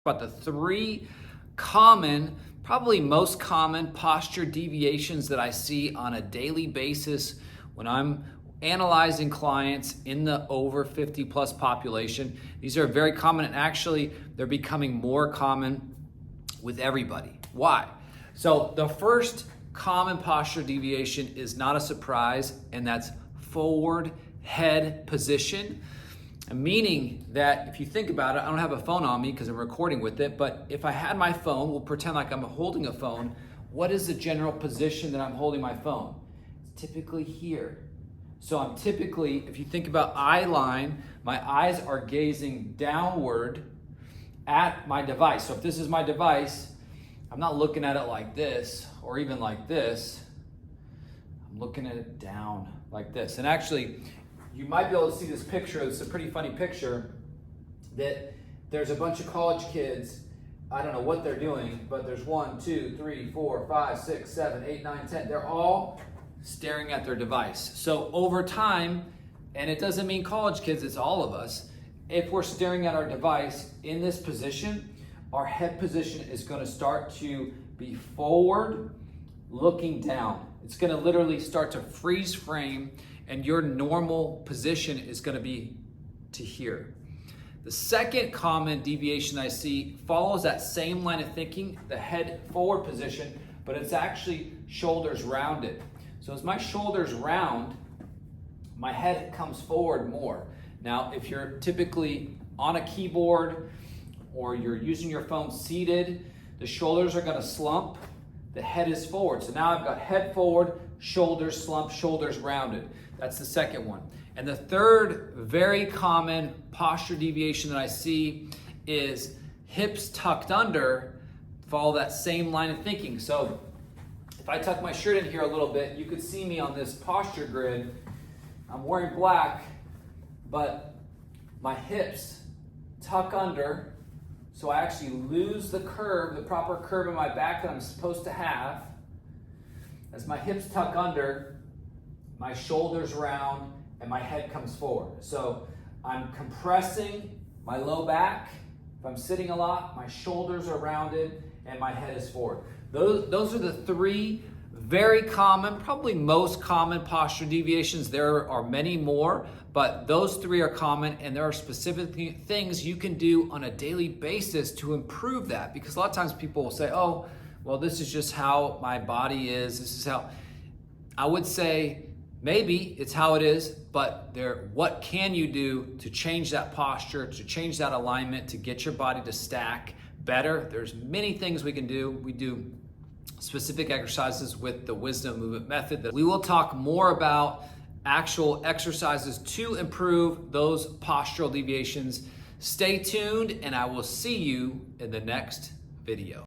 about the three common, probably most common posture deviations that I see on a daily basis when I'm analyzing clients in the over 50 plus population. These are very common, and actually they're becoming more common with everybody. Why? So the first common posture deviation is not a surprise, and that's forward head position. Meaning that if you think about it, I don't have a phone on me because I'm recording with it, but if I had my phone, we'll pretend like I'm holding a phone. What is the general position that I'm holding my phone? It's typically here. So I'm typically, if you think about eye line, my eyes are gazing downward at my device. So if this is my device, I'm not looking at it like this or even like this. I'm looking at it down like this. And actually, you might be able to see this picture. It's a pretty funny picture that there's a bunch of college kids. I don't know what they're doing, but there's 1, 2, 3, 4, 5, 6, 7, 8, 9, 10. They're all staring at their device. So over time, and it doesn't mean college kids, it's all of us, if we're staring at our device in this position, our head position is going to start to be forward, looking down. It's going to literally start to freeze frame, and your normal position is going to be to here. The second common deviation I see follows that same line of thinking, the head forward position, but it's actually shoulders rounded. So as my shoulders round, my head comes forward more. Now, if you're typically on a keyboard or you're using your phone seated, the shoulders are going to slump, the head is forward. So now I've got head forward, shoulders slump, shoulders rounded. That's the second one. And the third very common posture deviation that I see is hips tucked under, follow that same line of thinking. So if I tuck my shirt in here a little bit, you could see me on this posture grid. I'm wearing black, but my hips tuck under, so I actually lose the curve, the proper curve in my back that I'm supposed to have. As my hips tuck under, my shoulders round, and my head comes forward. So I'm compressing my low back. If I'm sitting a lot, my shoulders are rounded and my head is forward. Those are the three very common, probably most common posture deviations. There are many more, but those three are common, and there are specific things you can do on a daily basis to improve that. Because a lot of times people will say, oh, well, this is just how my body is. This is how. I would say maybe it's how it is, but what can you do to change that posture, to change that alignment, to get your body to stack better? There's many things we can do. We do specific exercises with the Wisdom Movement Method. We will talk more about actual exercises to improve those postural deviations. Stay tuned, and I will see you in the next video.